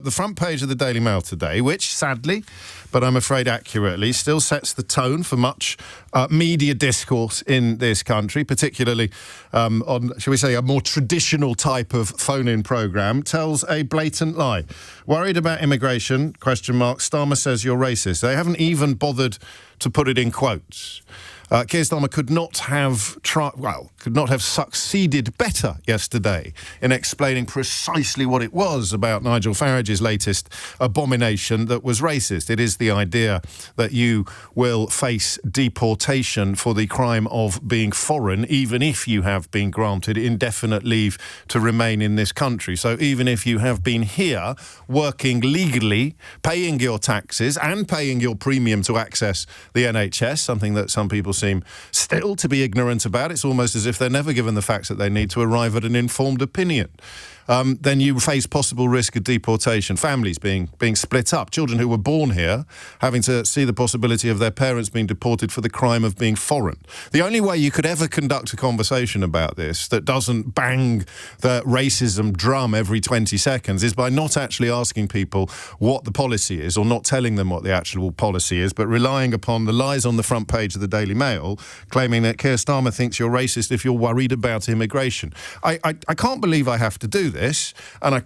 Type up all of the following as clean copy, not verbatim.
The front page of the Daily Mail today, which sadly, but I'm afraid accurately, still sets the tone for much media discourse in this country, particularly on, shall we say, a more traditional type of phone-in programme, tells a blatant lie. Worried about immigration, ? Starmer says you're racist. They haven't even bothered to put it in quotes. Keir Starmer could not have succeeded better yesterday in explaining precisely what it was about Nigel Farage's latest abomination that was racist. It is the idea that you will face deportation for the crime of being foreign, even if you have been granted indefinite leave to remain in this country. So even if you have been here working legally, paying your taxes and paying your premium to access the NHS, something that some people seem still to be ignorant about. It's almost as if they're never given the facts that they need to arrive at an informed opinion. Then you face possible risk of deportation, families being split up, children who were born here having to see the possibility of their parents being deported for the crime of being foreign. The only way you could ever conduct a conversation about this that doesn't bang the racism drum every 20 seconds is by not actually asking people what the policy is, or not telling them what the actual policy is, but relying upon the lies on the front page of the Daily Mail, claiming that Keir Starmer thinks you're racist if you're worried about immigration. I can't believe I have to do this, and I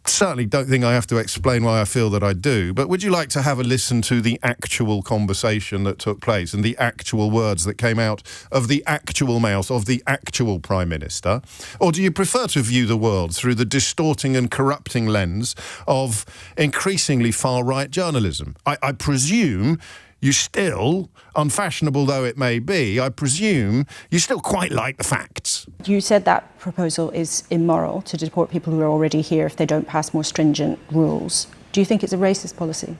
certainly don't think I have to explain why I feel that I do, but would you like to have a listen to the actual conversation that took place and the actual words that came out of the actual mouth of the actual Prime Minister? Or do you prefer to view the world through the distorting and corrupting lens of increasingly far-right journalism? I presume you still, unfashionable though it may be, I presume you still quite like the facts. You said that proposal is immoral, to deport people who are already here if they don't pass more stringent rules. Do you think it's a racist policy?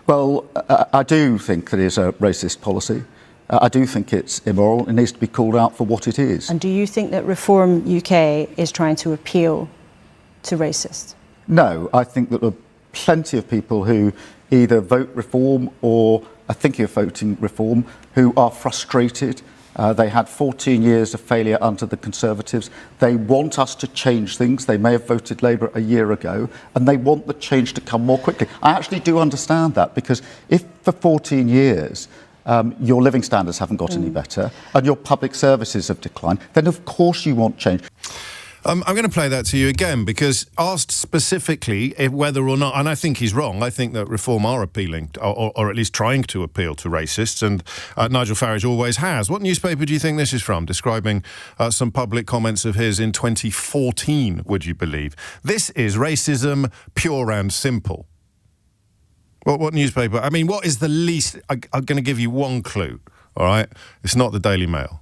Well, I do think that it is a racist policy. I do think it's immoral. It needs to be called out for what it is. And do you think that Reform UK is trying to appeal to racists? No, I think that there are plenty of people who either vote Reform or are thinking of voting Reform who are frustrated. They had 14 years of failure under the Conservatives. They want us to change things. They may have voted Labour a year ago, and they want the change to come more quickly. I actually do understand that, because if for 14 years your living standards haven't got any better and your public services have declined, then of course you want change. I'm going to play that to you again, because asked specifically whether or not, and I think he's wrong, I think that Reform are appealing, or at least trying to appeal to racists, and Nigel Farage always has. What newspaper do you think this is from, describing some public comments of his in 2014, would you believe? This is racism, pure and simple. What newspaper? I mean, what is the least... I'm going to give you one clue, all right? It's not the Daily Mail.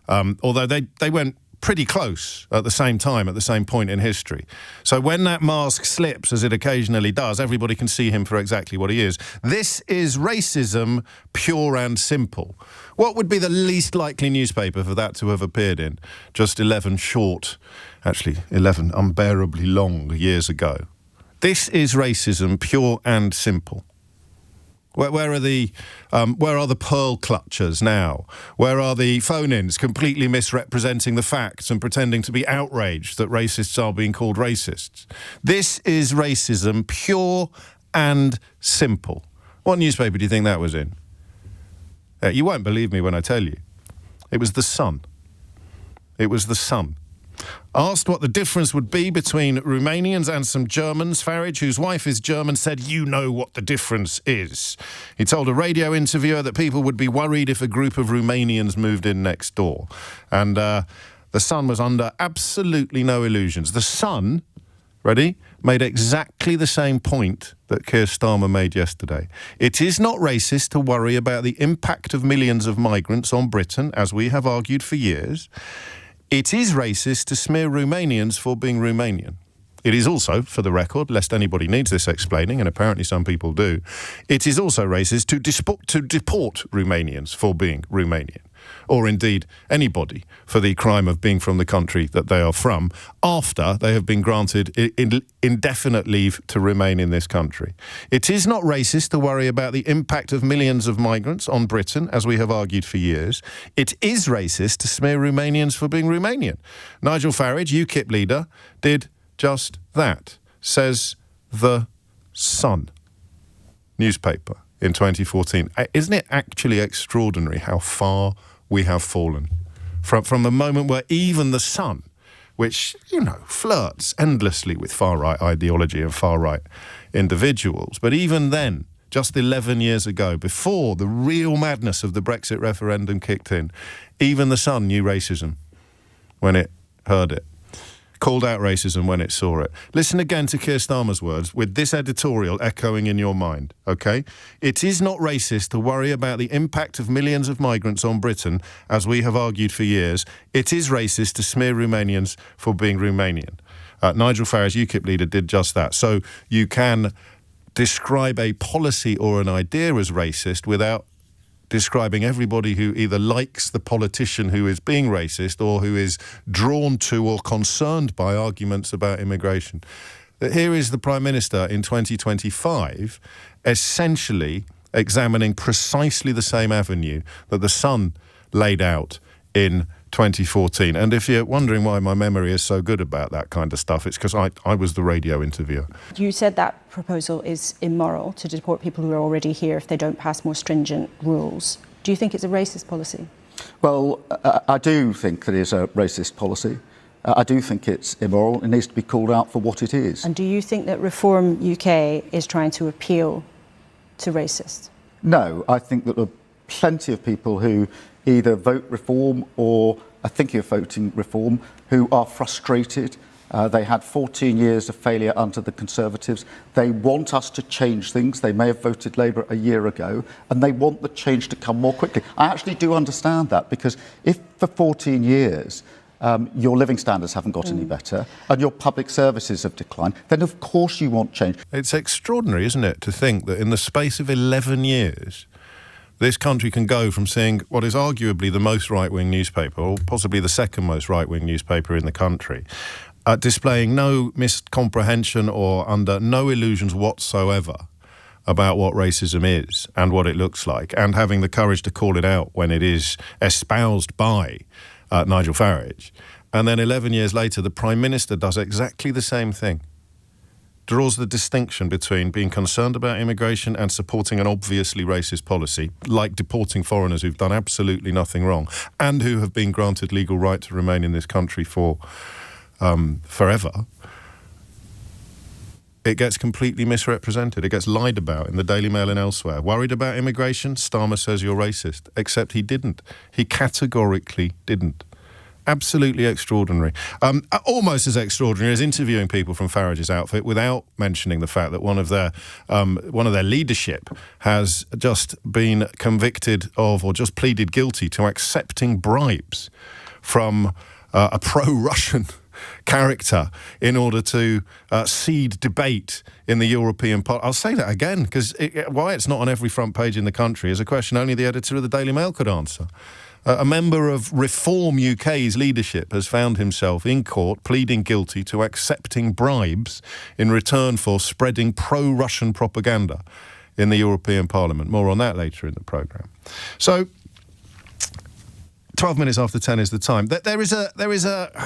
Although they went pretty close at the same time, at the same point in history. So when that mask slips, as it occasionally does, everybody can see him for exactly what he is. This is racism, pure and simple. What would be the least likely newspaper for that to have appeared in just 11 unbearably long years ago? This is racism, pure and simple. Where are the pearl clutchers now? Where are the phone-ins completely misrepresenting the facts and pretending to be outraged that racists are being called racists? This is racism, pure and simple. What newspaper do you think that was in? You won't believe me when I tell you. It was The Sun. It was The Sun. Asked what the difference would be between Romanians and some Germans, Farage, whose wife is German, said, "You know what the difference is." He told a radio interviewer that people would be worried if a group of Romanians moved in next door. And The Sun was under absolutely no illusions. The Sun, ready, made exactly the same point that Keir Starmer made yesterday. It is not racist to worry about the impact of millions of migrants on Britain, as we have argued for years. It is racist to smear Romanians for being Romanian. It is also, for the record, lest anybody needs this explaining, and apparently some people do, it is also racist to deport Romanians for being Romanian, or indeed anybody for the crime of being from the country that they are from, after they have been granted indefinite leave to remain in this country. It is not racist to worry about the impact of millions of migrants on Britain, as we have argued for years. It is racist to smear Romanians for being Romanian. Nigel Farage, UKIP leader, did just that, says The Sun newspaper in 2014. Isn't it actually extraordinary how far we have fallen from a moment where even the Sun, which, flirts endlessly with far-right ideology and far-right individuals, but even then, just 11 years ago, before the real madness of the Brexit referendum kicked in, even the Sun knew racism when it heard it, called out racism when it saw it. Listen again to Keir Starmer's words with this editorial echoing in your mind, OK? It is not racist to worry about the impact of millions of migrants on Britain, as we have argued for years. It is racist to smear Romanians for being Romanian. Nigel Farage, UKIP leader, did just that. So you can describe a policy or an idea as racist without describing everybody who either likes the politician who is being racist or who is drawn to or concerned by arguments about immigration. Here is the Prime Minister in 2025 essentially examining precisely the same avenue that the Sun laid out in 2014. And if you're wondering why my memory is so good about that kind of stuff, it's because I was the radio interviewer. You said that proposal is immoral, to deport people who are already here if they don't pass more stringent rules. Do you think it's a racist policy? Well, I do think that it is a racist policy. I do think it's immoral. It needs to be called out for what it is. And do you think that Reform UK is trying to appeal to racists? No, I think that there are plenty of people who either vote reform or are thinking of voting reform who are frustrated. They had 14 years of failure under the Conservatives. They want us to change things. They may have voted Labour a year ago, and they want the change to come more quickly. I actually do understand that, because if for 14 years your living standards haven't got any better and your public services have declined, then of course you want change. It's extraordinary, isn't it, to think that in the space of 11 years, this country can go from seeing what is arguably the most right-wing newspaper, or possibly the second most right-wing newspaper in the country, displaying no miscomprehension or under no illusions whatsoever about what racism is and what it looks like, and having the courage to call it out when it is espoused by Nigel Farage. And then 11 years later, the Prime Minister does exactly the same thing. Draws the distinction between being concerned about immigration and supporting an obviously racist policy, like deporting foreigners who've done absolutely nothing wrong and who have been granted legal right to remain in this country for forever. It gets completely misrepresented. It gets lied about in the Daily Mail and elsewhere. Worried about immigration? Starmer says you're racist. Except he didn't. He categorically didn't. Absolutely extraordinary. Almost as extraordinary as interviewing people from Farage's outfit without mentioning the fact that one of their leadership has just been convicted of, or just pleaded guilty to, accepting bribes from a pro-Russian character in order to seed debate in the European Parliament. I'll say that again, because why it's not on every front page in the country is a question only the editor of the Daily Mail could answer. A member of Reform UK's leadership has found himself in court pleading guilty to accepting bribes in return for spreading pro-Russian propaganda in the European Parliament. More on that later in the programme. So, 12 minutes after 10 is the time. There is a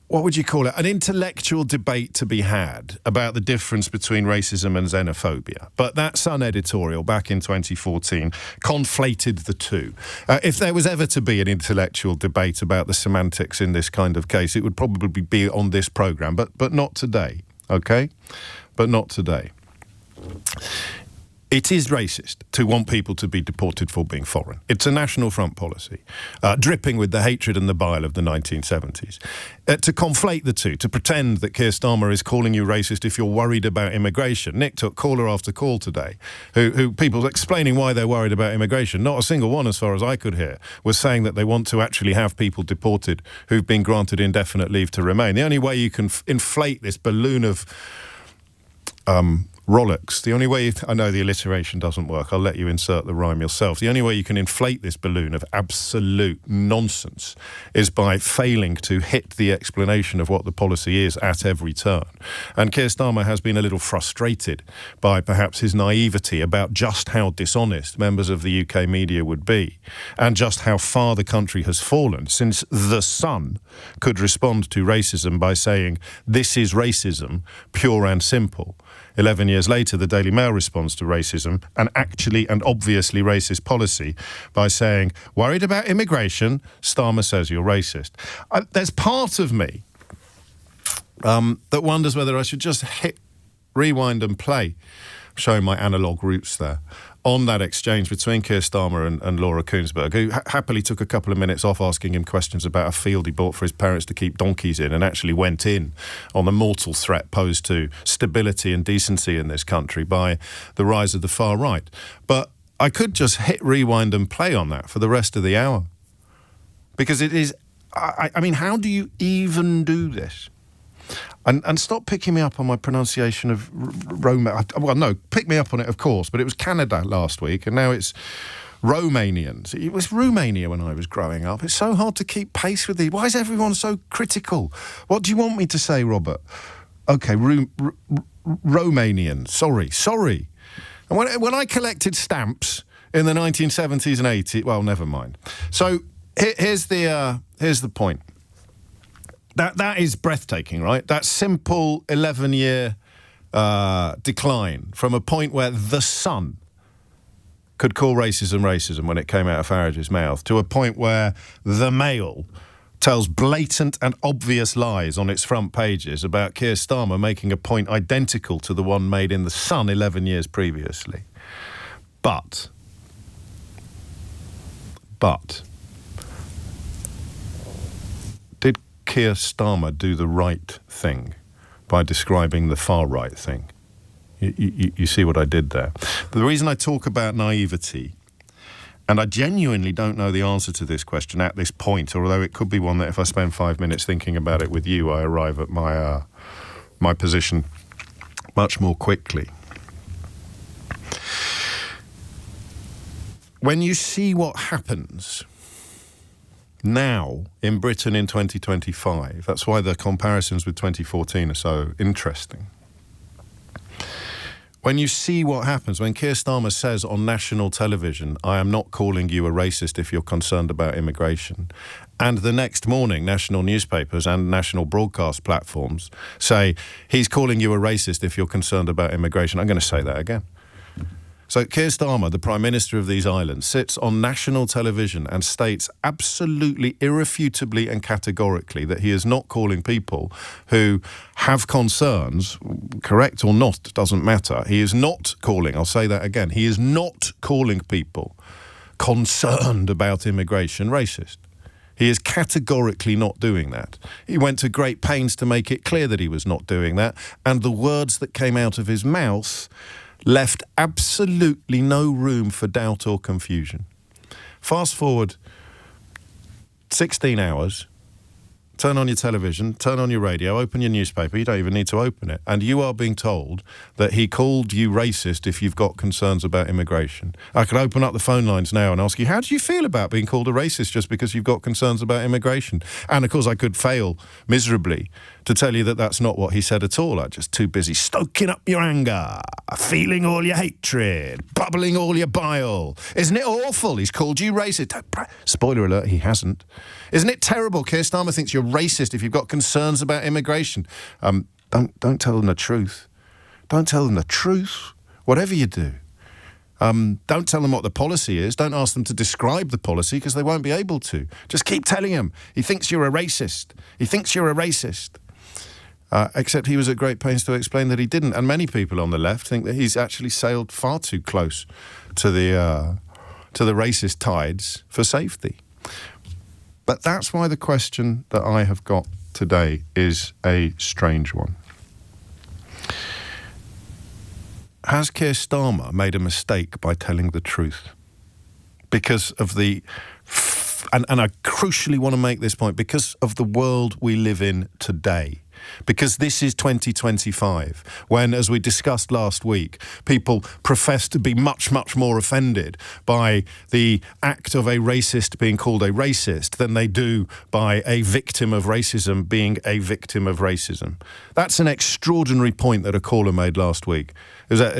what would you call it? An intellectual debate to be had about the difference between racism and xenophobia. But that Sun editorial back in 2014 conflated the two. If there was ever to be an intellectual debate about the semantics in this kind of case, it would probably be on this programme, but not today, OK? But not today. It is racist to want people to be deported for being foreign. It's a National Front policy, dripping with the hatred and the bile of the 1970s. To conflate the two, to pretend that Keir Starmer is calling you racist if you're worried about immigration. Nick took caller after call today, who people explaining why they're worried about immigration. Not a single one, as far as I could hear, was saying that they want to actually have people deported who've been granted indefinite leave to remain. The only way you can inflate this balloon of Rollocks. The only way, I know the alliteration doesn't work, I'll let you insert the rhyme yourself. The only way you can inflate this balloon of absolute nonsense is by failing to hit the explanation of what the policy is at every turn. And Keir Starmer has been a little frustrated by perhaps his naivety about just how dishonest members of the UK media would be, and just how far the country has fallen since The Sun could respond to racism by saying, "This is racism, pure and simple." 11 years later, the Daily Mail responds to racism, an actually and obviously racist policy, by saying, "Worried about immigration? Starmer says you're racist." There's part of me that wonders whether I should just hit rewind and play, showing my analogue roots there, on that exchange between Keir Starmer and Laura Kuenssberg, who happily took a couple of minutes off asking him questions about a field he bought for his parents to keep donkeys in, and actually went in on the mortal threat posed to stability and decency in this country by the rise of the far right. But I could just hit rewind and play on that for the rest of the hour. Because it is, I mean, how do you even do this? And stop picking me up on my pronunciation of Roma. Well, no, pick me up on it, of course, but it was Canada last week, and now it's Romanians. It was Romania when I was growing up. It's so hard to keep pace with these. Why is everyone so critical? What do you want me to say, Robert? Okay, Romanian. Sorry. And when I collected stamps in the 1970s and 80s, well, never mind. So here's the point. That is breathtaking, right? That simple 11-year decline from a point where The Sun could call racism when it came out of Farage's mouth, to a point where The Mail tells blatant and obvious lies on its front pages about Keir Starmer making a point identical to the one made in The Sun 11 years previously. But did Keir Starmer do the right thing by describing the far right thing? You see what I did there? The reason I talk about naivety, and I genuinely don't know the answer to this question at this point, although it could be one that if I spend 5 minutes thinking about it with you, I arrive at my position much more quickly. When you see what happens now in Britain in 2025, that's why the comparisons with 2014 are so interesting. When you see what happens, when Keir Starmer says on national television, "I am not calling you a racist if you're concerned about immigration," and the next morning national newspapers and national broadcast platforms say, "He's calling you a racist if you're concerned about immigration," I'm going to say that again. So Keir Starmer, the Prime Minister of these islands, sits on national television and states absolutely, irrefutably and categorically that he is not calling people who have concerns, correct or not, doesn't matter. He is not calling, I'll say that again, he is not calling people concerned about immigration racist. He is categorically not doing that. He went to great pains to make it clear that he was not doing that, and the words that came out of his mouth left absolutely no room for doubt or confusion. Fast forward 16 hours, turn on your television, turn on your radio, open your newspaper, you don't even need to open it, and you are being told that he called you racist if you've got concerns about immigration. I could open up the phone lines now and ask you, how do you feel about being called a racist just because you've got concerns about immigration? And of course I could fail miserably to tell you that that's not what he said at all. I'm just too busy stoking up your anger, feeling all your hatred, bubbling all your bile. Isn't it awful? He's called you racist. Spoiler alert, he hasn't. Isn't it terrible? Keir Starmer thinks you're racist if you've got concerns about immigration. Don't tell them the truth. Don't tell them the truth, whatever you do. Don't tell them what the policy is. Don't ask them to describe the policy because they won't be able to. Just keep telling him he thinks you're a racist. He thinks you're a racist. Except he was at great pains to explain that he didn't. And many people on the left think that he's actually sailed far too close to the racist tides for safety. But that's why the question that I have got today is a strange one. Has Keir Starmer made a mistake by telling the truth? Because of the... And I crucially want to make this point, because of the world we live in today. because this is 2025, when, as we discussed last week, people profess to be much, much more offended by the act of a racist being called a racist than they do by a victim of racism being a victim of racism. That's an extraordinary point that a caller made last week. Is that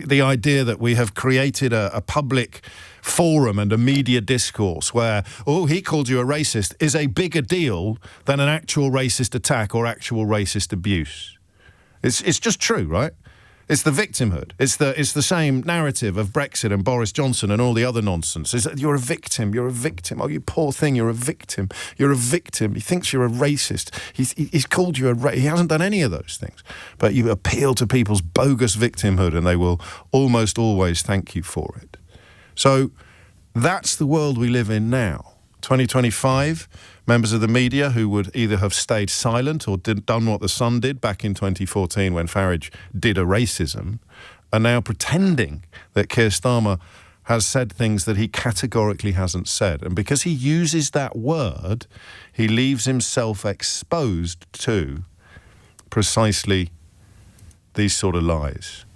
the idea that we have created a public forum and a media discourse where, oh, he called you a racist, is a bigger deal than an actual racist attack or actual racist abuse. It's just true, right? It's the victimhood. It's the same narrative of Brexit and Boris Johnson and all the other nonsense. Is that you're a victim. You're a victim. Oh, you poor thing. You're a victim. You're a victim. He thinks you're a racist. He's called you he hasn't done any of those things. But you appeal to people's bogus victimhood and they will almost always thank you for it. So that's the world we live in now. 2025, members of the media who would either have stayed silent or done what the Sun did back in 2014 when Farage did a racism, are now pretending that Keir Starmer has said things that he categorically hasn't said. And because he uses that word, he leaves himself exposed to precisely these sort of lies.